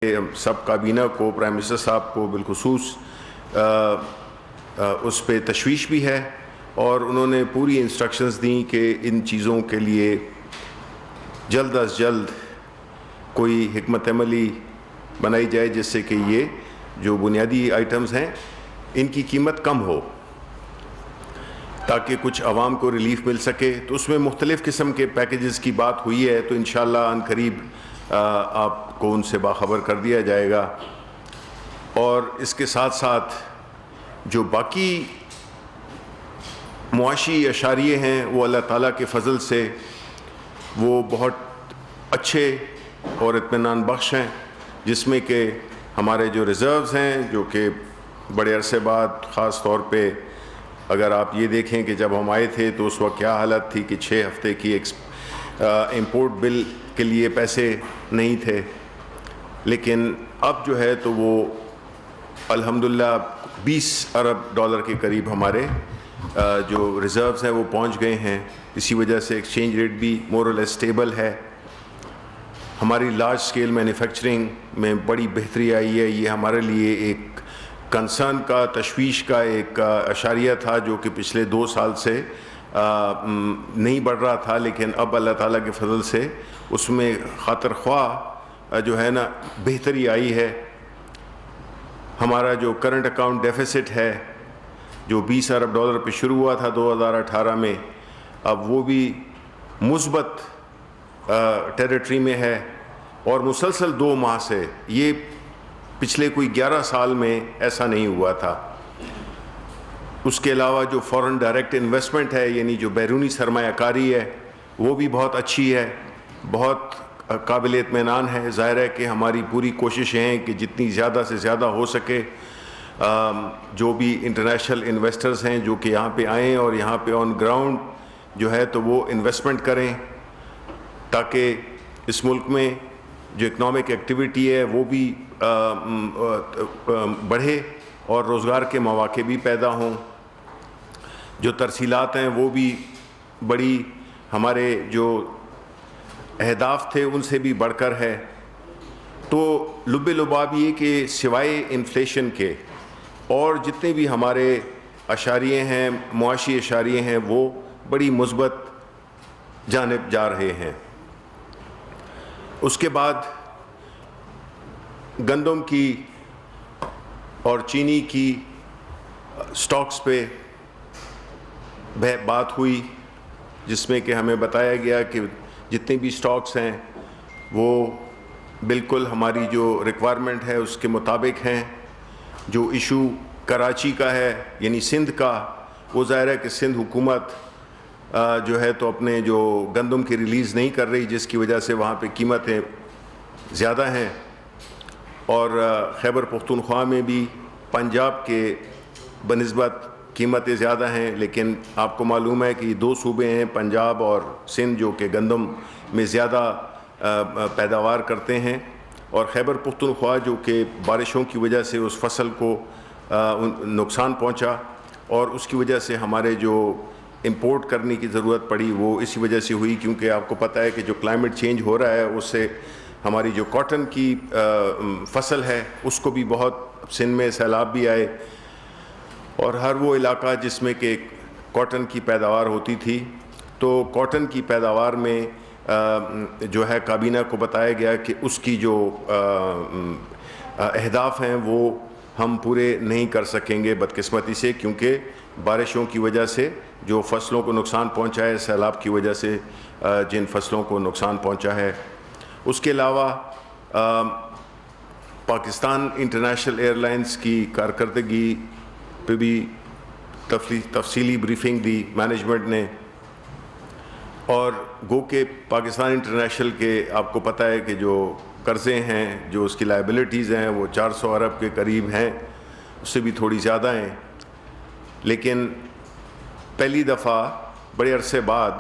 سب کابینہ کو، prime minister صاحب کو بالخصوص اس پہ تشویش بھی ہے، اور انہوں نے پوری انسٹرکشنز دیں کہ ان چیزوں کے لیے جلد از جلد کوئی حکمت عملی بنائی جائے جس سے کہ یہ جو بنیادی آئٹمز ہیں ان کی قیمت کم ہو تاکہ کچھ عوام کو ریلیف مل سکے۔ تو اس میں مختلف قسم کے پیکیجز کی بات ہوئی ہے، تو انشاءاللہ ان قریب آپ کو ان سے باخبر کر دیا جائے گا۔ اور اس کے ساتھ ساتھ جو باقی معاشی اشاریے ہیں وہ اللہ تعالیٰ کے فضل سے وہ بہت اچھے اور اطمینان بخش ہیں، جس میں کہ ہمارے جو ریزروز ہیں جو کہ بڑے عرصے بعد، خاص طور پہ اگر آپ یہ دیکھیں کہ جب ہم آئے تھے تو اس وقت کیا حالت تھی کہ 6 ہفتے کی امپورٹ بل کے لیے پیسے نہیں تھے، لیکن اب جو ہے تو وہ الحمدللہ 20 ارب ڈالر کے قریب ہمارے جو ریزروز ہیں وہ پہنچ گئے ہیں۔ اسی وجہ سے ایکسچینج ریٹ بھی مور اور لیس اسٹیبل ہے۔ ہماری لارج سکیل مینوفیکچرنگ میں بڑی بہتری آئی ہے۔ یہ ہمارے لیے ایک کنسرن کا، تشویش کا ایک اشاریہ تھا جو کہ پچھلے 2 سال سے نہیں بڑھ رہا تھا، لیکن اب اللہ تعالیٰ کے فضل سے اس میں خاطر خواہ جو ہے نا بہتری آئی ہے۔ ہمارا جو کرنٹ اکاؤنٹ ڈیفیسٹ ہے جو 20 ارب ڈالر پہ شروع ہوا تھا 2018 میں، اب وہ بھی مثبت ٹیریٹری میں ہے، اور مسلسل 2 ماہ سے، یہ پچھلے کوئی 11 سال میں ایسا نہیں ہوا تھا۔ اس کے علاوہ جو فورن ڈائریکٹ انویسٹمنٹ ہے، یعنی جو بیرونی سرمایہ کاری ہے، وہ بھی بہت اچھی ہے، بہت قابل اطمینان ہے۔ ظاہر ہے کہ ہماری پوری کوشش ہے کہ جتنی زیادہ سے زیادہ ہو سکے جو بھی انٹرنیشنل انویسٹرز ہیں جو کہ یہاں پہ آئیں اور یہاں پہ آن گراؤنڈ جو ہے تو وہ انویسٹمنٹ کریں، تاکہ اس ملک میں جو اکنامک ایکٹیویٹی ہے وہ بھی بڑھے اور روزگار کے مواقع بھی پیدا ہوں۔ جو ترسیلات ہیں وہ بھی بڑی، ہمارے جو اہداف تھے ان سے بھی بڑھ کر ہے۔ تو لب لباب یہ کہ سوائے انفلیشن کے اور جتنے بھی ہمارے اشاریے ہیں، معاشی اشاریے ہیں، وہ بڑی مثبت جانب جا رہے ہیں۔ اس کے بعد گندم کی اور چینی کی سٹاکس پہ بات ہوئی، جس میں کہ ہمیں بتایا گیا کہ جتنے بھی سٹاکس ہیں وہ بالکل ہماری جو ریکوائرمنٹ ہے اس کے مطابق ہیں۔ جو ایشو کراچی کا ہے یعنی سندھ کا، وہ ظاہر ہے کہ سندھ حکومت جو ہے تو اپنے جو گندم کی ریلیز نہیں کر رہی، جس کی وجہ سے وہاں پہ قیمتیں زیادہ ہیں، اور خیبر پختونخوا میں بھی پنجاب کے بنسبت قیمتیں زیادہ ہیں، لیکن آپ کو معلوم ہے کہ یہ 2 صوبے ہیں، پنجاب اور سندھ، جو کہ گندم میں زیادہ پیداوار کرتے ہیں، اور خیبر پختونخوا جو کہ بارشوں کی وجہ سے اس فصل کو نقصان پہنچا، اور اس کی وجہ سے ہمارے جو امپورٹ کرنے کی ضرورت پڑی وہ اسی وجہ سے ہوئی، کیونکہ آپ کو پتہ ہے کہ جو کلائمیٹ چینج ہو رہا ہے اس سے ہماری جو کاٹن کی فصل ہے اس کو بھی بہت، سندھ میں سیلاب بھی آئے، اور ہر وہ علاقہ جس میں کہ کاٹن کی پیداوار ہوتی تھی، تو کاٹن کی پیداوار میں جو ہے کابینہ کو بتایا گیا کہ اس کی جو اہداف ہیں وہ ہم پورے نہیں کر سکیں گے بدقسمتی سے، کیونکہ بارشوں کی وجہ سے جو فصلوں کو نقصان پہنچا ہے، سیلاب کی وجہ سے جن فصلوں کو نقصان پہنچا ہے۔ اس کے علاوہ پاکستان انٹرنیشنل ایئر لائنز کی کارکردگی پہ بھی تفصیلی بریفنگ دی مینجمنٹ نے، اور گو کہ پاکستان انٹرنیشنل کے آپ کو پتہ ہے کہ جو قرضے ہیں، جو اس کی لائبلٹیز ہیں، وہ 400 ارب کے قریب ہیں، اس سے بھی تھوڑی زیادہ ہیں، لیکن پہلی دفعہ بڑے عرصے بعد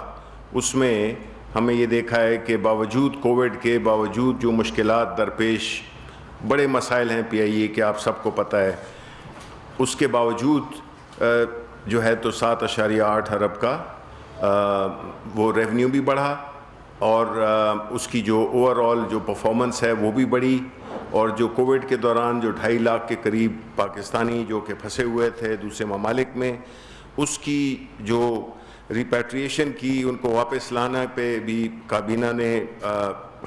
اس میں ہمیں یہ دیکھا ہے کہ باوجود کووڈ کے، باوجود جو مشکلات درپیش، بڑے مسائل ہیں پی آئی اے کے، آپ سب کو پتہ ہے، اس کے باوجود جو ہے تو 7.8 ارب کا وہ ریونیو بھی بڑھا، اور اس کی جو اوور آل جو پرفارمنس ہے وہ بھی بڑی، اور جو کووڈ کے دوران جو 2.5 لاکھ کے قریب پاکستانی جو کہ پھنسے ہوئے تھے دوسرے ممالک میں، اس کی جو ریپیٹریشن کی، ان کو واپس لانا پہ بھی کابینہ نے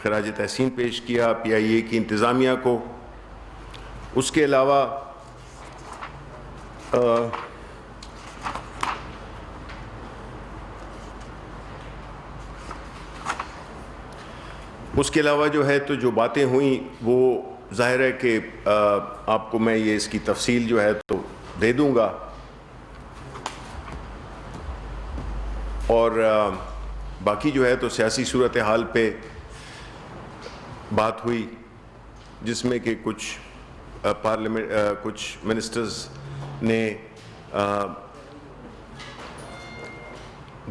خراج تحسین پیش کیا PIA کی انتظامیہ کو۔ اس کے علاوہ جو ہے تو جو باتیں ہوئیں وہ ظاہر ہے کہ آپ کو میں یہ اس کی تفصیل جو ہے تو دے دوں گا، اور باقی جو ہے تو سیاسی صورتحال پہ بات ہوئی، جس میں کہ کچھ منسٹرز نے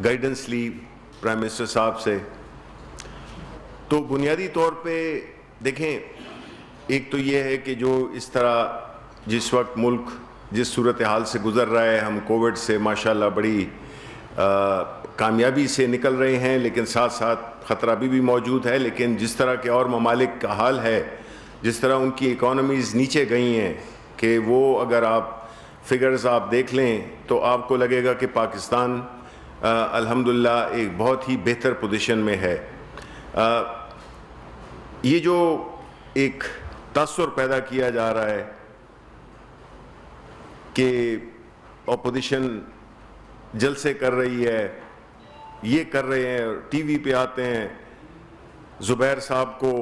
گائیڈنس لی پرائم منسٹر صاحب سے۔ تو بنیادی طور پہ دیکھیں، ایک تو یہ ہے کہ جو اس طرح جس وقت ملک جس صورتحال سے گزر رہا ہے، ہم کووڈ سے ماشاءاللہ بڑی کامیابی سے نکل رہے ہیں، لیکن ساتھ ساتھ خطرہ بھی موجود ہے۔ لیکن جس طرح کے اور ممالک کا حال ہے، جس طرح ان کی اکانومیز نیچے گئی ہیں کہ وہ اگر آپ فگرز آپ دیکھ لیں تو آپ کو لگے گا کہ پاکستان الحمدللہ ایک بہت ہی بہتر پوزیشن میں ہے۔ یہ جو ایک تاثر پیدا کیا جا رہا ہے کہ اپوزیشن جلسے کر رہی ہے، یہ کر رہے ہیں، ٹی وی پہ آتے ہیں، زبیر صاحب کو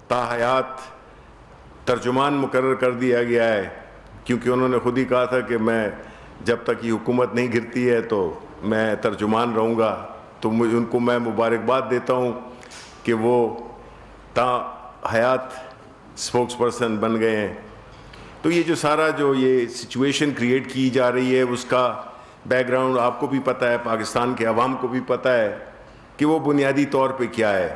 تاحیات ترجمان مقرر کر دیا گیا ہے، کیونکہ انہوں نے خود ہی کہا تھا کہ میں جب تک یہ حکومت نہیں گرتی ہے تو میں ترجمان رہوں گا۔ تو ان کو میں مبارکباد دیتا ہوں کہ وہ حیات اسپوکس پرسن بن گئے ہیں۔ تو یہ جو سارا جو یہ سچویشن کریٹ کی جا رہی ہے، اس کا بیک گراؤنڈ آپ کو بھی پتہ ہے، پاکستان کے عوام کو بھی پتہ ہے کہ وہ بنیادی طور پہ کیا ہے۔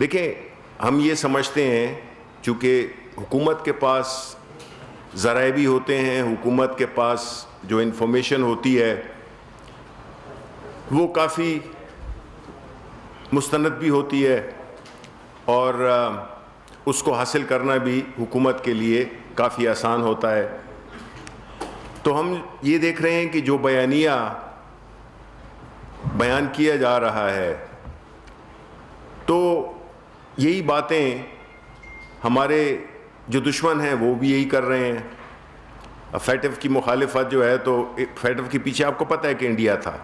دیکھیں، ہم یہ سمجھتے ہیں چونکہ حکومت کے پاس ذرائع بھی ہوتے ہیں، حکومت کے پاس جو انفارمیشن ہوتی ہے وہ کافی مستند بھی ہوتی ہے، اور اس کو حاصل کرنا بھی حکومت کے لیے کافی آسان ہوتا ہے۔ تو ہم یہ دیکھ رہے ہیں کہ جو بیانیہ بیان کیا جا رہا ہے، تو یہی باتیں ہمارے جو دشمن ہیں وہ بھی یہی کر رہے ہیں۔ فیٹو کی مخالفت جو ہے، تو فیٹو کے پیچھے آپ کو پتہ ہے کہ انڈیا تھا،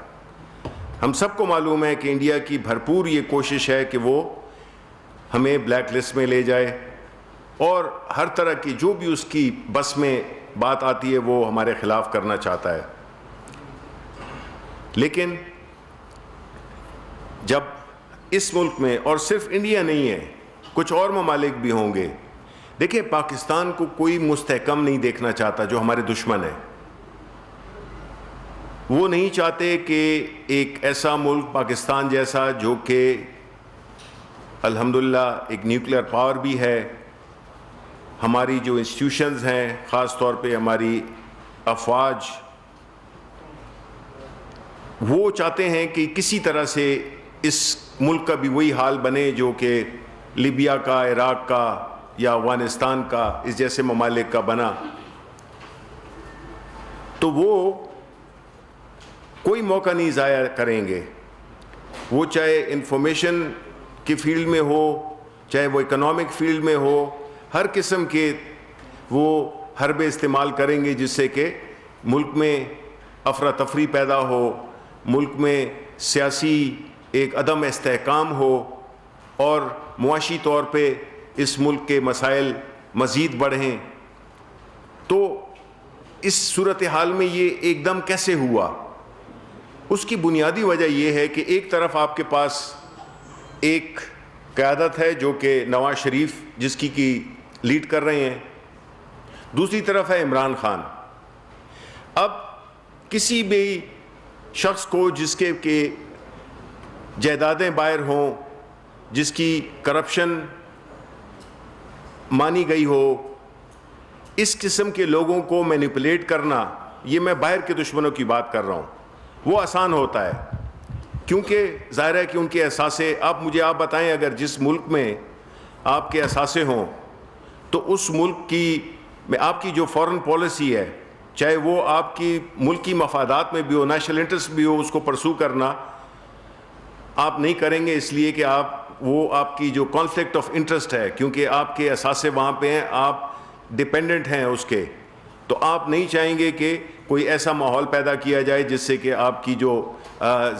ہم سب کو معلوم ہے کہ انڈیا کی بھرپور یہ کوشش ہے کہ وہ ہمیں بلیک لسٹ میں لے جائے، اور ہر طرح کی جو بھی اس کی بس میں بات آتی ہے وہ ہمارے خلاف کرنا چاہتا ہے۔ لیکن جب اس ملک میں، اور صرف انڈیا نہیں ہے، کچھ اور ممالک بھی ہوں گے، دیکھیں پاکستان کو کوئی مستحکم نہیں دیکھنا چاہتا، جو ہمارے دشمن ہیں وہ نہیں چاہتے کہ ایک ایسا ملک پاکستان جیسا، جو کہ الحمدللہ ایک نیوکلیئر پاور بھی ہے، ہماری جو انسٹیٹیوشنز ہیں، خاص طور پہ ہماری افواج، وہ چاہتے ہیں کہ کسی طرح سے اس ملک کا بھی وہی حال بنے جو کہ لیبیا کا، عراق کا یا افغانستان کا، اس جیسے ممالک کا بنا۔ تو وہ کوئی موقع نہیں ضائع کریں گے، وہ چاہے انفارمیشن کی فیلڈ میں ہو، چاہے وہ اکنامک فیلڈ میں ہو، ہر قسم کے وہ حربے استعمال کریں گے جس سے کہ ملک میں افراتفری پیدا ہو، ملک میں سیاسی ایک عدم استحکام ہو، اور معاشی طور پہ اس ملک کے مسائل مزید بڑھیں۔ تو اس صورتحال میں یہ ایک دم کیسے ہوا؟ اس کی بنیادی وجہ یہ ہے کہ ایک طرف آپ کے پاس ایک قیادت ہے جو کہ نواز شریف جس کی لیڈ کر رہے ہیں، دوسری طرف ہے عمران خان۔ اب کسی بھی شخص کو جس کے جائیدادیں باہر ہوں، جس کی کرپشن مانی گئی ہو، اس قسم کے لوگوں کو مینیپولیٹ کرنا، یہ میں باہر کے دشمنوں کی بات کر رہا ہوں، وہ آسان ہوتا ہے، کیونکہ ظاہر ہے کہ ان کے احساسے، آپ بتائیں اگر جس ملک میں آپ کے اثاثے ہوں تو اس ملک کی میں آپ کی جو فارن پالیسی ہے, چاہے وہ آپ کی ملکی مفادات میں بھی ہو, نیشنل انٹرسٹ بھی ہو, اس کو پرسو کرنا آپ نہیں کریں گے, اس لیے کہ آپ کی جو کانفلکٹ آف انٹرسٹ ہے, کیونکہ آپ کے اثاثے وہاں پہ ہیں, آپ ڈپینڈنٹ ہیں اس کے, تو آپ نہیں چاہیں گے کہ کوئی ایسا ماحول پیدا کیا جائے جس سے کہ آپ کی جو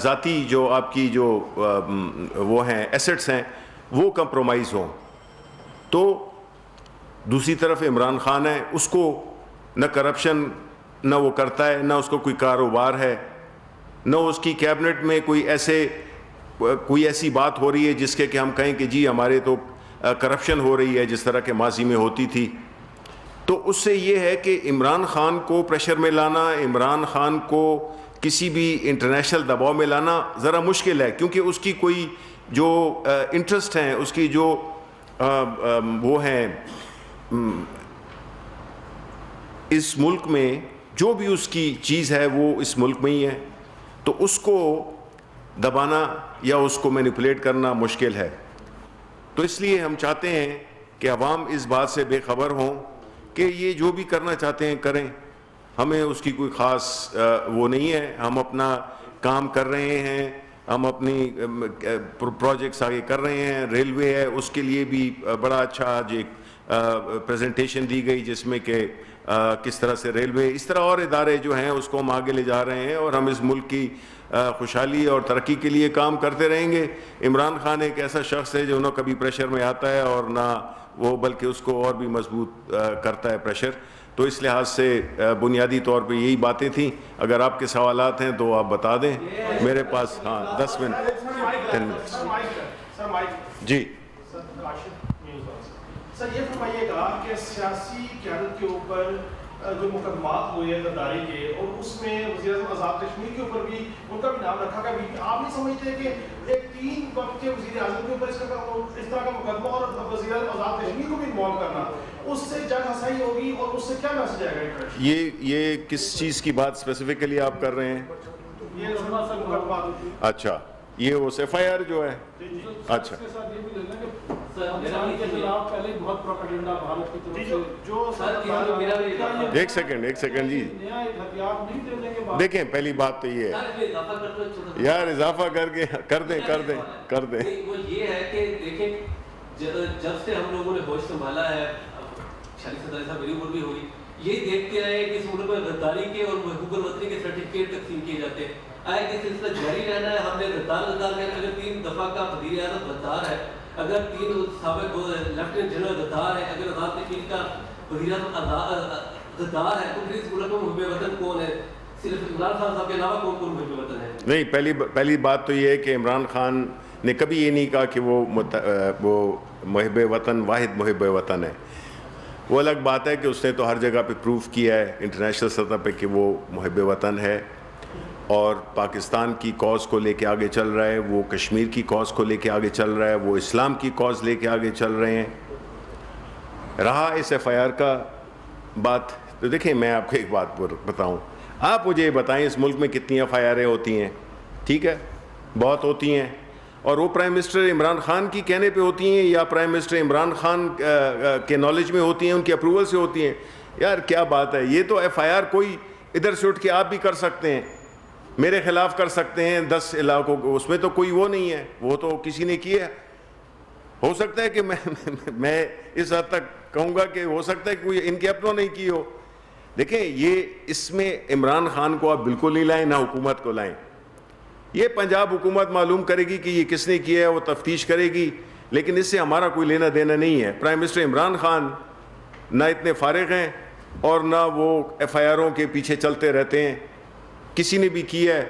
ذاتی جو آپ کی جو وہ ہیں ایسٹس ہیں وہ کمپرومائز ہوں. تو دوسری طرف عمران خان ہے, اس کو نہ کرپشن نہ وہ کرتا ہے, نہ اس کو کوئی کاروبار ہے, نہ اس کی کیبنٹ میں کوئی ایسی بات ہو رہی ہے جس کے کہ ہم کہیں کہ جی ہمارے تو کرپشن ہو رہی ہے جس طرح کے ماضی میں ہوتی تھی. تو اس سے یہ ہے کہ عمران خان کو پریشر میں لانا, عمران خان کو کسی بھی انٹرنیشنل دباؤ میں لانا ذرا مشکل ہے, کیونکہ اس کی کوئی جو انٹرسٹ ہیں, اس کی جو وہ ہیں اس ملک میں, جو بھی اس کی چیز ہے وہ اس ملک میں ہی ہے, تو اس کو دبانا یا اس کو مینیپولیٹ کرنا مشکل ہے. تو اس لیے ہم چاہتے ہیں کہ عوام اس بات سے بے خبر ہوں کہ یہ جو بھی کرنا چاہتے ہیں کریں, ہمیں اس کی کوئی خاص وہ نہیں ہے, ہم اپنا کام کر رہے ہیں, ہم اپنی پروجیکٹس آگے کر رہے ہیں. ریلوے ہے, اس کے لیے بھی بڑا اچھا آج ایک پریزنٹیشن دی گئی جس میں کہ کس طرح سے ریلوے, اس طرح اور ادارے جو ہیں اس کو ہم آگے لے جا رہے ہیں, اور ہم اس ملک کی خوشحالی اور ترقی کے لیے کام کرتے رہیں گے. عمران خان ایک ایسا شخص ہے جو نہ کبھی پریشر میں آتا ہے اور نہ وہ, بلکہ اس کو اور بھی مضبوط کرتا ہے پریشر. تو اس لحاظ سے بنیادی طور پہ یہی باتیں تھیں. اگر آپ کے سوالات ہیں تو آپ بتا دیں, میرے پاس 10 منٹ. جی سر یہ فرمائیے گا کہ سیاسی قیادت کے اوپر جو مقدمات ہوئے ہیں غداری کے, اور اس میں وزیر اعظم آزاد کشمیر کے اوپر بھی ان کا بھی نام رکھا گیا, آپ نہیں سمجھتے کہ ایک 3 وقت کے وزیر اعظم کے اوپر اس طرح کا مقدمہ اور وزیر اعظم آزاد کشمیر کو بھی انوالو کرنا, اس سے جنگ ہنسائی ہوگی اور اس سے کیا میسج آئے گا؟ یہ کس چیز کی بات اسپیسیفکلی آپ کر رہے ہیں؟ یہ مقدمات. اچھا, یہ اس ایف آئی آر جو ہے. اچھا ایک سیکنڈ جی دیکھیں, پہلی بات تو یہ ہے یار, اضافہ کر دیں. وہ یہ ہے کہ دیکھیں جب سے ہم لوگوں نے ہوش سنبھالا ہے, 46 صاحب میری عمر بھی ہوئی, یہ دیکھتے آئے کہ اس ملک میں غداری کے اور حقوق الوطنی کے سرٹیفکیٹ تقسیم کیے جاتے ہیں. آئے کہ سلسلہ جاری رہنا ہے. ہم نے غدار کہنا, اگر 3 دفعہ کا وزیر اعظم غدار ہے, اگر 3 سابق لیفٹیننٹ جنرل غدار ہے, اگر آزاد کشمیر کا وزیر اعظم غدار ہے, تو پھر اس ملک میں محب وطن کون ہے؟ صرف عمران خان صاحب کے علاوہ کون محب وطن ہے؟ نہیں, پہلی بات تو یہ ہے کہ عمران خان نے کبھی یہ نہیں کہا کہ وہ محب وطن, واحد محب وطن ہے. وہ الگ بات ہے کہ اس نے تو ہر جگہ پہ پروف کیا ہے انٹرنیشنل سطح پہ کہ وہ محب وطن ہے, اور پاکستان کی کاز کو لے کے آگے چل رہا ہے, وہ کشمیر کی کاز کو لے کے آگے چل رہا ہے, وہ اسلام کی کاز لے کے آگے چل رہے ہیں. رہا اس ایف آئی آر کا بات, تو دیکھیں میں آپ کو ایک بات بتاؤں, آپ مجھے بتائیں اس ملک میں کتنی ایف آئی آریں ہوتی ہیں؟ ٹھیک ہے, بہت ہوتی ہیں, اور وہ پرائم منسٹر عمران خان کی کہنے پہ ہوتی ہیں یا پرائم منسٹر عمران خان کے نالج میں ہوتی ہیں, ان کی اپروول سے ہوتی ہیں؟ یار کیا بات ہے, یہ تو ایف آئی آر کوئی ادھر سے اٹھ کے آپ بھی کر سکتے ہیں, میرے خلاف کر سکتے ہیں 10 علاقوں کو, اس میں تو کوئی وہ نہیں ہے, وہ تو کسی نے کیا ہے. ہو سکتا ہے کہ میں اس حد تک کہوں گا کہ ہو سکتا ہے کہ کوئی ان کے اپنوں نہیں کی ہو. دیکھیں یہ اس میں عمران خان کو آپ بالکل نہیں لائیں, نہ حکومت کو لائیں. یہ پنجاب حکومت معلوم کرے گی کہ یہ کس نے کیا ہے, وہ تفتیش کرے گی, لیکن اس سے ہمارا کوئی لینا دینا نہیں ہے. پرائم منسٹر عمران خان نہ اتنے فارغ ہیں اور نہ وہ ایف آئی آروں کے پیچھے چلتے رہتے ہیں. کسی نے بھی کیا ہے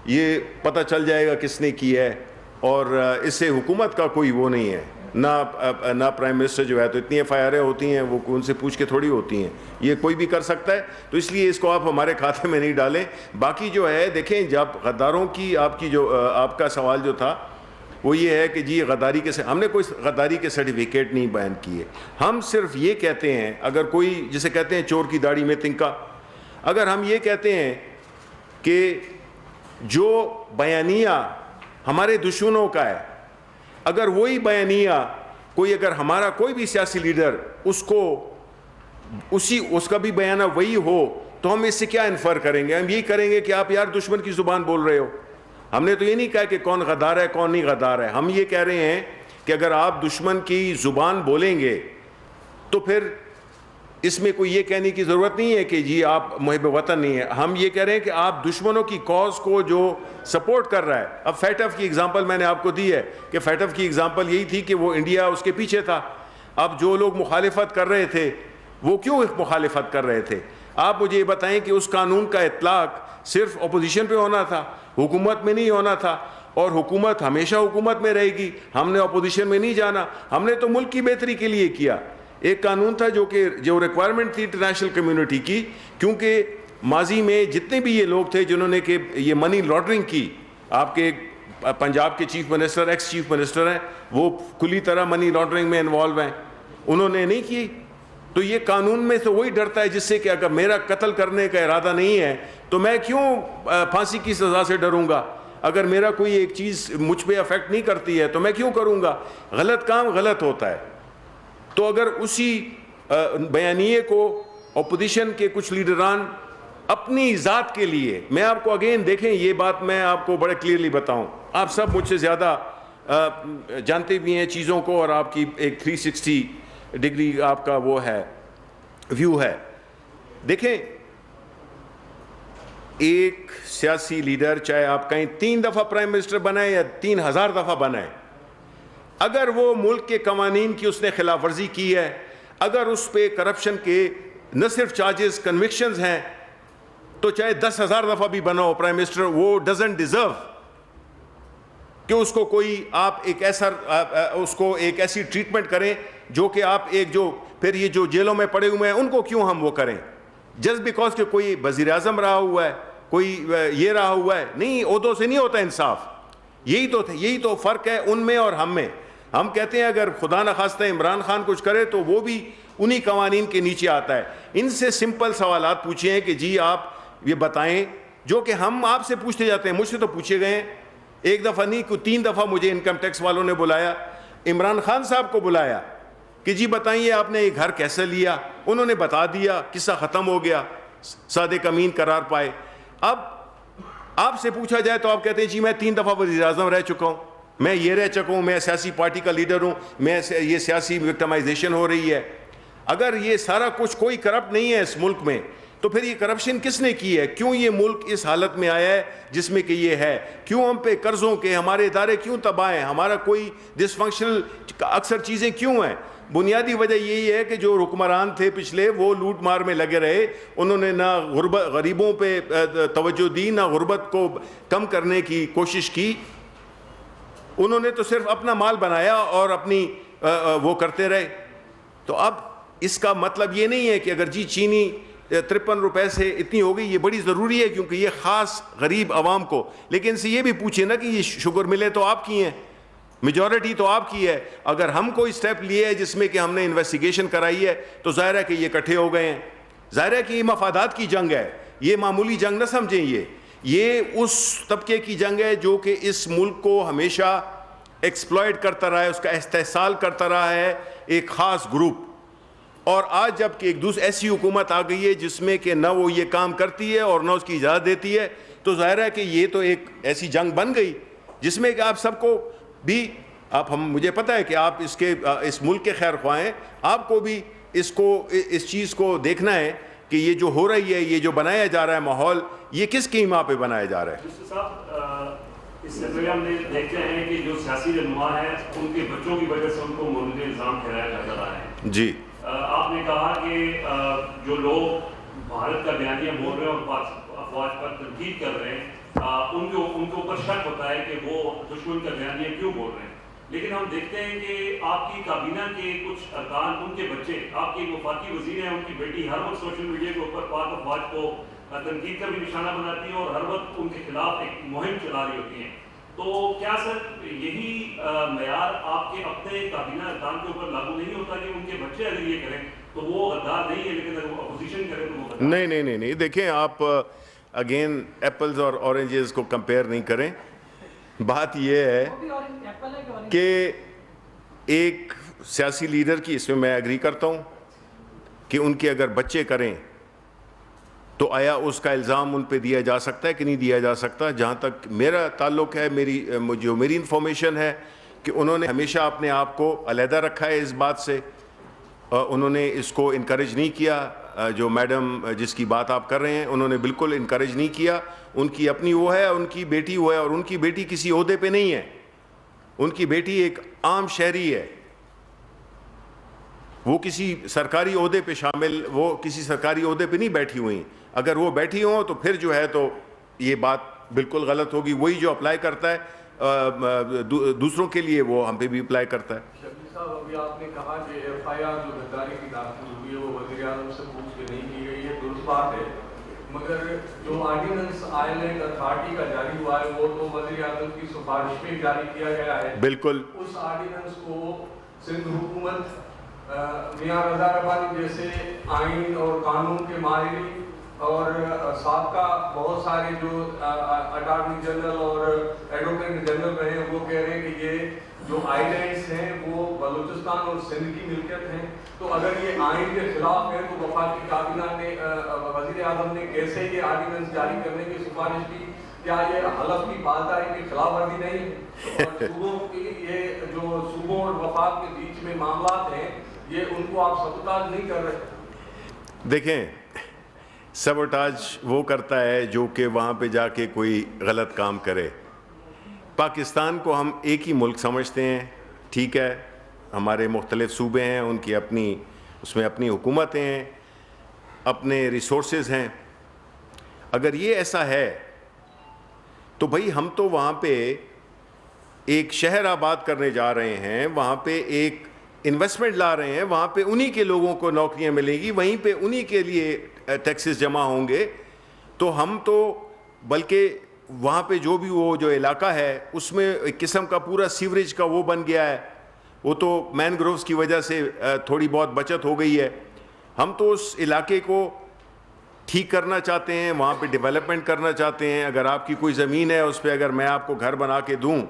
یہ پتہ چل جائے گا کس نے کیا ہے, اور اس سے حکومت کا کوئی وہ نہیں ہے, نہ پرائم منسٹر جو ہے, تو اتنی ایف آئی آریں ہوتی ہیں وہ ان سے پوچھ کے تھوڑی ہوتی ہیں, یہ کوئی بھی کر سکتا ہے. تو اس لیے اس کو آپ ہمارے کھاتے میں نہیں ڈالیں. باقی جو ہے دیکھیں, جب غداروں کی آپ کا سوال جو تھا وہ یہ ہے کہ جی غداری کے ہم نے کوئی غداری کے سرٹیفکیٹ نہیں بیان کیے. ہم صرف یہ کہتے ہیں, اگر کوئی جسے کہتے ہیں چور کی داڑھی میں تنکا, اگر ہم یہ کہتے ہیں کہ جو بیانیہ ہمارے دشمنوں کا ہے, اگر وہی بیانیہ کوئی اگر ہمارا کوئی بھی سیاسی لیڈر اس کا بھی بیانہ وہی ہو تو ہم اس سے کیا انفر کریں گے؟ ہم یہی کریں گے کہ آپ یار دشمن کی زبان بول رہے ہو. ہم نے تو یہ نہیں کہا کہ کون غدار ہے کون نہیں غدار ہے. ہم یہ کہہ رہے ہیں کہ اگر آپ دشمن کی زبان بولیں گے تو پھر اس میں کوئی یہ کہنے کی ضرورت نہیں ہے کہ جی آپ محب وطن نہیں ہیں. ہم یہ کہہ رہے ہیں کہ آپ دشمنوں کی کاز کو جو سپورٹ کر رہا ہے. اب فیٹف کی اگزامپل میں نے آپ کو دی ہے کہ فیٹف کی اگزامپل یہی تھی کہ وہ انڈیا اس کے پیچھے تھا. اب جو لوگ مخالفت کر رہے تھے وہ کیوں مخالفت کر رہے تھے؟ آپ مجھے یہ بتائیں کہ اس قانون کا اطلاق صرف اپوزیشن پہ ہونا تھا, حکومت میں نہیں ہونا تھا, اور حکومت ہمیشہ حکومت میں رہے گی. ہم نے اپوزیشن میں نہیں جانا, ہم نے تو ملک کی بہتری کے لیے کیا. ایک قانون تھا جو ریکوائرمنٹ تھی انٹرنیشنل کمیونٹی کی, کیونکہ ماضی میں جتنے بھی یہ لوگ تھے جنہوں نے کہ یہ منی لانڈرنگ کی, آپ کے پنجاب کے chief minister x chief minister ہیں, وہ کھلی طرح منی لانڈرنگ میں انوالو ہیں, انہوں نے نہیں کی. تو یہ قانون میں سے وہی ڈرتا ہے جس سے کہ اگر میرا قتل کرنے کا ارادہ نہیں ہے تو میں کیوں پھانسی کی سزا سے ڈروں گا؟ اگر میرا کوئی ایک چیز مجھ پہ افیکٹ نہیں کرتی ہے تو میں کیوں کروں گا؟ غلط کام غلط ہوتا ہے. تو اگر اسی بیانیے کو اپوزیشن کے کچھ لیڈران اپنی ذات کے لیے, میں آپ کو اگین دیکھیں یہ بات میں آپ کو بڑے کلیئرلی بتاؤں, آپ سب مجھ سے زیادہ جانتے بھی ہیں چیزوں کو, اور آپ کی ایک 360 ڈگری آپ کا وہ ہے ویو ہے. دیکھیں ایک سیاسی لیڈر چاہے آپ کہیں 3 دفعہ پرائم منسٹر بنائے یا 3000 دفعہ بنائے, اگر وہ ملک کے قوانین کی اس نے خلاف ورزی کی ہے, اگر اس پہ کرپشن کے نہ صرف چارجز کنوکشنز ہیں, تو چاہے 10,000 دفعہ بھی بناؤ پرائم منسٹر, وہ ڈزنٹ ڈیزرو کہ اس کو کوئی آپ اس کو ایک ایسی ٹریٹمنٹ کریں جو کہ آپ ایک جو پھر یہ جو جیلوں میں پڑے ہوئے ہیں ان کو کیوں ہم وہ کریں جسٹ بیکاز کہ کوئی وزیر اعظم رہا ہوا ہے, کوئی یہ رہا ہوا ہے. نہیں, عہدوں سے نہیں ہوتا انصاف. یہی تو فرق ہے ان میں اور ہم میں. ہم کہتے ہیں اگر خدا نخواستہ عمران خان کچھ کرے تو وہ بھی انہی قوانین کے نیچے آتا ہے. ان سے سمپل سوالات پوچھے ہیں کہ جی آپ یہ بتائیں, جو کہ ہم آپ سے پوچھتے جاتے ہیں. مجھ سے تو پوچھے گئے ہیں, ایک دفعہ نہیں 3 دفعہ مجھے انکم ٹیکس والوں نے بلایا, عمران خان صاحب کو بلایا کہ جی بتائیے آپ نے یہ گھر کیسے لیا, انہوں نے بتا دیا, قصہ ختم ہو گیا, صادق امین قرار پائے. اب آپ سے پوچھا جائے تو آپ کہتے ہیں جی میں 3 دفعہ وزیر اعظم رہ چکا ہوں, میں یہ رہ چکا ہوں, میں سیاسی پارٹی کا لیڈر ہوں, میں یہ سیاسی وکٹمائزیشن ہو رہی ہے. اگر یہ سارا کچھ کوئی کرپٹ نہیں ہے اس ملک میں تو پھر یہ کرپشن کس نے کی ہے؟ کیوں یہ ملک اس حالت میں آیا ہے جس میں کہ یہ ہے؟ کیوں ہم پہ قرضوں کے ہمارے ادارے کیوں تباہ ہیں؟ ہمارا کوئی ڈس فنکشنل اکثر چیزیں کیوں ہیں؟ بنیادی وجہ یہی ہے کہ جو حکمران تھے پچھلے وہ لوٹ مار میں لگے رہے, انہوں نے نہ غریبوں پہ توجہ دی, نہ غربت کو کم کرنے کی کوشش کی. انہوں نے تو صرف اپنا مال بنایا اور اپنی وہ کرتے رہے. تو اب اس کا مطلب یہ نہیں ہے کہ اگر جی چینی 53 روپے سے اتنی ہو گئی, یہ بڑی ضروری ہے کیونکہ یہ خاص غریب عوام کو, لیکن ان سے یہ بھی پوچھے نا کہ یہ شوگر ملیں تو آپ کی ہیں, میجورٹی تو آپ کی ہے. اگر ہم کوئی اسٹیپ لیے ہے جس میں کہ ہم نے انویسٹیگیشن کرائی ہے تو ظاہر ہے کہ یہ اکٹھے ہو گئے ہیں. ظاہر ہے کہ یہ مفادات کی جنگ ہے, یہ معمولی جنگ نہ سمجھیں, یہ اس طبقے کی جنگ ہے جو کہ اس ملک کو ہمیشہ ایکسپلائٹ کرتا رہا ہے, اس کا استحصال کرتا رہا ہے ایک خاص گروپ. اور آج جب کہ ایک ایسی حکومت آ گئی ہے جس میں کہ نہ وہ یہ کام کرتی ہے اور نہ اس کی اجازت دیتی ہے, تو ظاہر ہے کہ یہ تو ایک ایسی جنگ بن گئی جس میں کہ آپ سب کو بھی مجھے پتہ ہے کہ آپ اس ملک کے خیر خواہ ہیں, آپ کو بھی اس چیز کو دیکھنا ہے کہ یہ جو ہو رہی ہے, یہ جو بنایا جا رہا ہے ماحول, یہ کس کی ماں پہ بنایا جا رہا ہے. اس سے پہلے ہم دیکھتے ہیں کہ جو سیاسی رہنما ہیں ان کے بچوں کی وجہ سے ان کو مورد الزام ٹھہرایا جاتا رہا ہے. جی, آپ نے کہا کہ جو لوگ بھارت کا بیانیہ بول رہے ہیں اور افواج پر تنقید کر رہے ہیں, ان کے اوپر شک ہوتا ہے کہ وہ دشمن کا بیانیہ کیوں بول رہے ہیں. لیکن ہم دیکھتے ہیں کہ آپ کی کابینہ کے کچھ ارکان, ان کے بچے, آپ کی وفاقی وزیر ہیں, ان کی بیٹی ہر وقت سوشل میڈیا کے اوپر پاک افواج کو تنقید کا بھی نشانہ بناتی ہے اور ہر وقت ان کے خلاف ایک مہم چلا رہی ہوتی ہیں. تو کیا سر یہی معیار آپ کے اپنے کابینہ ارکان کے اوپر لاگو نہیں ہوتا کہ ان کے بچے اگر یہ کریں تو وہ غدار نہیں ہے, لیکن اگر وہ اپوزیشن کریں تو وہ غدار؟ نہیں, دیکھیں آپ اگین ایپلز اور اورنجز کو کمپیئر نہیں کریں. بات یہ ہے کہ ایک سیاسی لیڈر کی اس میں میں ایگری کرتا ہوں کہ ان کے اگر بچے کریں تو آیا اس کا الزام ان پہ دیا جا سکتا ہے کہ نہیں دیا جا سکتا. جہاں تک میرا تعلق ہے, جو میری انفارمیشن ہے کہ انہوں نے ہمیشہ اپنے آپ کو علیحدہ رکھا ہے اس بات سے, انہوں نے اس کو انکریج نہیں کیا. جو میڈم جس کی بات آپ کر رہے ہیں انہوں نے بالکل انکریج نہیں کیا. ان کی اپنی وہ ہے, ان کی بیٹی وہ ہے, اور ان کی بیٹی کسی عہدے پہ نہیں ہے, ان کی بیٹی ایک عام شہری ہے, وہ کسی سرکاری عہدے پہ وہ کسی سرکاری عہدے پہ نہیں بیٹھی ہوئی. اگر وہ بیٹھی ہوں تو پھر جو ہے تو یہ بات بالکل غلط ہوگی. وہی جو اپلائی کرتا ہے دوسروں کے لیے وہ ہم پہ بھی اپلائی کرتا ہے. شبیر صاحب, ابھی آپ نے کہا کہ ایف آئی آر جو غداری کی داخل ہوئی ہے وہ وزیر اعظم سے پوچھ کے نہیں کی گئی ہے, درست بات ہے, مگر جو آرڈیننس آئلینڈ اتھارٹی کا جاری ہوا ہے وہ تو وزیر اعظم کی سفارش میں جاری کیا گیا ہے. بالکل. اس آرڈیننس کو سندھ حکومت میاں رضا ربانی جیسے آئین اور قانون کے ماہرین اور سابقہ بہت سارے جو اٹارنی جنرل اور ایڈوکیٹ جنرل رہے ہیں وہ کہہ رہے ہیں کہ یہ جو آئی لینڈس ہیں وہ بلوچستان اور سندھ کی ملکیت ہیں. تو اگر یہ آئین کے خلاف ہے تو وفاقی کابینہ نے وزیر اعظم نے کیسے یہ آرڈیننس جاری کرنے کی سفارش کی؟ کیا یہ حلف کی پاسداری کی خلاف ورزی نہیں ہے؟ اور صوبوں کی یہ جو صوبوں اور وفاق کے بیچ میں معاملات ہیں یہ ان کو آپ سبوتاژ نہیں کر رہے؟ دیکھیں, سبوتاژ وہ کرتا ہے جو کہ وہاں پہ جا کے کوئی غلط کام کرے. پاکستان کو ہم ایک ہی ملک سمجھتے ہیں, ٹھیک ہے, ہمارے مختلف صوبے ہیں, ان کی اپنی اس میں اپنی حکومتیں ہیں, اپنے ریسورسز ہیں. اگر یہ ایسا ہے تو بھائی ہم تو وہاں پہ ایک شہر آباد کرنے جا رہے ہیں, وہاں پہ ایک انویسٹمنٹ لا رہے ہیں, وہاں پہ انہی کے لوگوں کو نوکریاں ملیں گی, وہیں پہ انہی کے لیے ٹیکسز جمع ہوں گے. تو ہم تو بلکہ وہاں پہ جو بھی وہ جو علاقہ ہے اس میں ایک قسم کا پورا سیوریج کا وہ بن گیا ہے, وہ تو مین گرووز کی وجہ سے تھوڑی بہت بچت ہو گئی ہے. ہم تو اس علاقے کو ٹھیک کرنا چاہتے ہیں, وہاں پہ ڈیولپمنٹ کرنا چاہتے ہیں. اگر آپ کی کوئی زمین ہے اس پہ اگر میں آپ کو گھر بنا کے دوں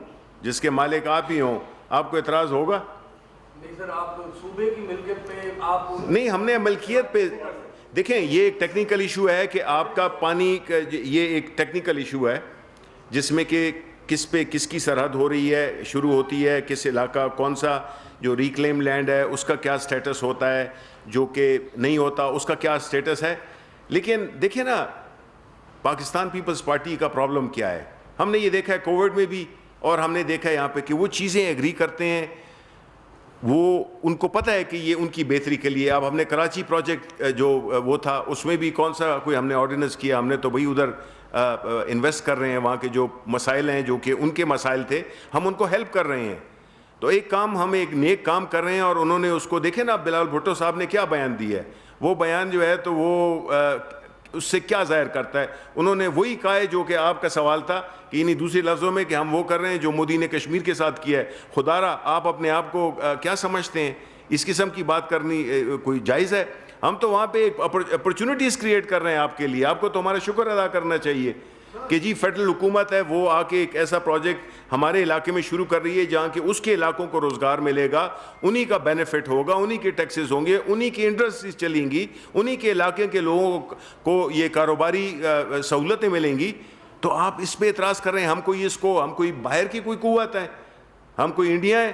جس کے مالک آپ ہی ہوں, آپ کو اعتراض ہوگا؟ نہیں سر, آپ صوبے کی ملکیت پہ آپ نہیں, ہم نے ملکیت پہ دیکھیں یہ ایک ٹیکنیکل ایشو ہے کہ آپ کا پانی یہ ایک ٹیکنیکل ایشو ہے جس میں کہ کس پہ کس کی سرحد ہو رہی ہے, شروع ہوتی ہے, کس علاقہ کون سا جو ریکلیم لینڈ ہے اس کا کیا سٹیٹس ہوتا ہے, جو کہ نہیں ہوتا اس کا کیا سٹیٹس ہے. لیکن دیکھیں نا پاکستان پیپلز پارٹی کا پرابلم کیا ہے. ہم نے یہ دیکھا ہے کووڈ میں بھی, اور ہم نے دیکھا ہے یہاں پہ کہ وہ چیزیں ایگری کرتے ہیں, وہ ان کو پتہ ہے کہ یہ ان کی بہتری کے لیے. اب ہم نے کراچی پروجیکٹ جو وہ تھا اس میں بھی کون سا کوئی ہم نے آرڈیننس کیا, ہم نے تو بھائی ادھر انویسٹ کر رہے ہیں, وہاں کے جو مسائل ہیں جو کہ ان کے مسائل تھے ہم ان کو ہیلپ کر رہے ہیں. تو ایک کام ہم ایک نیک کام کر رہے ہیں, اور انہوں نے اس کو دیکھیں نا بلال بھٹو صاحب نے کیا بیان دیا ہے, وہ بیان جو ہے تو وہ اس سے کیا ظاہر کرتا ہے. انہوں نے وہی کہا ہے جو کہ آپ کا سوال تھا, کہ انہیں دوسرے لفظوں میں کہ ہم وہ کر رہے ہیں جو مودی نے کشمیر کے ساتھ کیا ہے. خدا را آپ اپنے آپ کو کیا سمجھتے ہیں؟ اس قسم کی بات کرنی کوئی جائز ہے؟ ہم تو وہاں پہ ایک اپرچونٹیز کریٹ کر رہے ہیں آپ کے لیے. آپ کو تو ہمارا شکر ادا کرنا چاہیے کہ جی فیڈرل حکومت ہے وہ آ کے ایک ایسا پروجیکٹ ہمارے علاقے میں شروع کر رہی ہے جہاں کہ اس کے علاقوں کو روزگار ملے گا, انہی کا بینیفٹ ہوگا, انہی کے ٹیکسز ہوں گے, انہی کی انڈسٹریز چلیں گی, انہی کے علاقے کے لوگوں کو یہ کاروباری سہولتیں ملیں گی. تو آپ اس پہ اعتراض کر رہے ہیں. ہم کوئی باہر کی کوئی قوت ہے, ہم کوئی انڈیا ہے,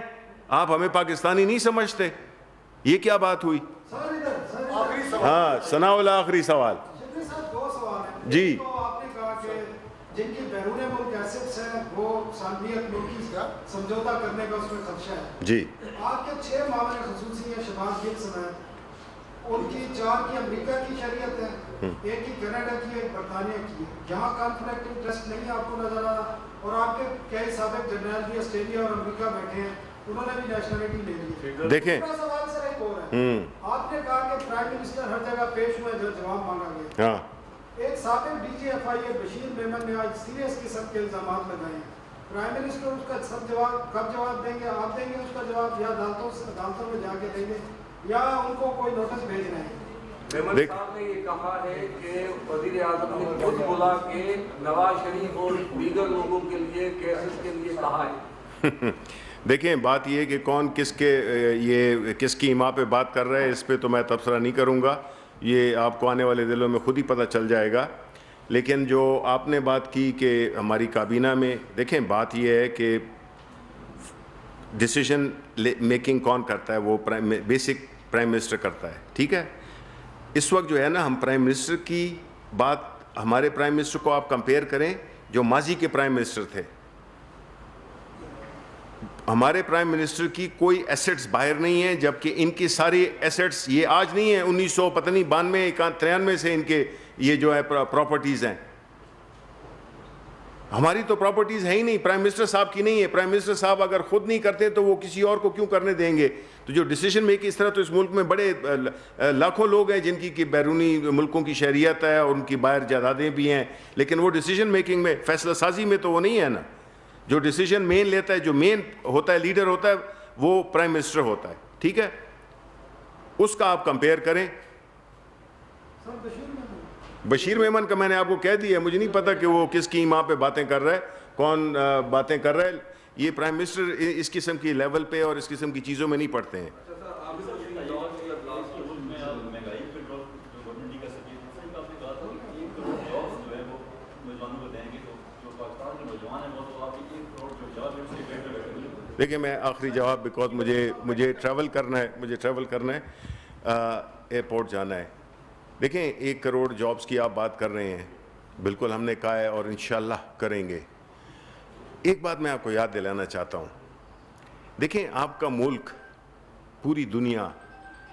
آپ ہمیں پاکستانی نہیں سمجھتے. یہ کیا بات ہوئی؟ ہاں ثناء اللہ آخری سوال. جی جن کی بیرون ملک ایسٹس ہیں وہ سالمیت ملکی کا سمجھوتا کرنے کا اس میں خدشہ ہے. جی آپ کے 6 معاملے خصوصی ہیں شہباز گل ہیں, ان کی 4 کی امریکہ کی شریعت ہے, ایک کی کینیڈا کی, ایک برطانیہ کی ہے. یہاں کانفلکٹ انٹرسٹ نہیں آپ کو نظر آ رہا, اور آپ کے کئی سابق جنرل بھی آسٹریلیا اور امریکہ بیٹھے ہیں, انہوں نے بھی نیشنلٹی لے لی. دیکھیں سوال سر ایک اور ہے, آپ نے کہا کہ پرائم منسٹر ہر جگہ پیش ہوئے جو جواب مانگا گیا. ایک سابق ڈی جی ایف آئی اے بشیر میمن نے آج سیریس قسم کے الزامات لگائے ہیں. پرائم منسٹر اس کا سب جواب کب جواب دیں گے؟ آپ دیں گے اس کا جواب, یا عدالتوں میں جا کے دیں گے, یا ان کو کوئی نوٹس بھیج رہے ہیں؟ میمن صاحب نے یہ کہا ہے کہ وزیر اعظم نے خود بولا کہ نواز شریف اور دیگر لوگوں کے لیے کیسز کے لیے کہا ہے. دیکھیں بات یہ ہے کہ کون کس کے یہ کس کی ایما پہ بات کر رہا ہے، اس پہ تو میں تبصرہ نہیں کروں گا، یہ آپ کو آنے والے دنوں میں خود ہی پتہ چل جائے گا. لیکن جو آپ نے بات کی کہ ہماری کابینہ میں، دیکھیں بات یہ ہے کہ ڈیسیژن میکنگ کون کرتا ہے، وہ بیسک پرائم منسٹر کرتا ہے. ٹھیک ہے، اس وقت جو ہے نا، ہم پرائم منسٹر کی بات، ہمارے پرائم منسٹر کو آپ کمپیئر کریں جو ماضی کے پرائم منسٹر تھے. ہمارے پرائم منسٹر کی کوئی ایسٹس باہر نہیں ہیں، جبکہ ان کی ساری ایسٹس یہ آج نہیں ہیں، 1992 سے ان کے یہ جو ہے پراپرٹیز ہیں. ہماری تو پراپرٹیز ہے ہی نہیں، پرائم منسٹر صاحب کی نہیں ہے. پرائم منسٹر صاحب اگر خود نہیں کرتے تو وہ کسی اور کو کیوں کرنے دیں گے؟ تو جو ڈیسیژن میک اس طرح، تو اس ملک میں بڑے لاکھوں لوگ ہیں جن کی بیرونی ملکوں کی شہریت ہے اور ان کی باہر جائیدادیں بھی ہیں، لیکن وہ ڈیسیژن میکنگ میں، فیصلہ سازی میں تو وہ نہیں ہے نا. جو ڈیسیژن مین لیتا ہے، جو مین ہوتا ہے، لیڈر ہوتا ہے، وہ پرائم منسٹر ہوتا ہے. ٹھیک ہے، اس کا آپ کمپیئر کریں. بشیر میمن کا میں نے آپ کو کہہ دیا، مجھے نہیں پتا کہ وہ کس کی ماں پہ باتیں کر رہا ہے، کون باتیں کر رہا ہے. یہ پرائم منسٹر اس قسم کی لیول پہ اور اس قسم کی چیزوں میں نہیں پڑھتے ہیں. دیکھیں میں آخری جواب، بیکاز مجھے ٹریول کرنا ہے، ایئرپورٹ جانا ہے. دیکھیں 1 کروڑ جابز کی آپ بات کر رہے ہیں، بالکل ہم نے کہا ہے اور انشاءاللہ کریں گے. ایک بات میں آپ کو یاد دلانا چاہتا ہوں، دیکھیں آپ کا ملک پوری دنیا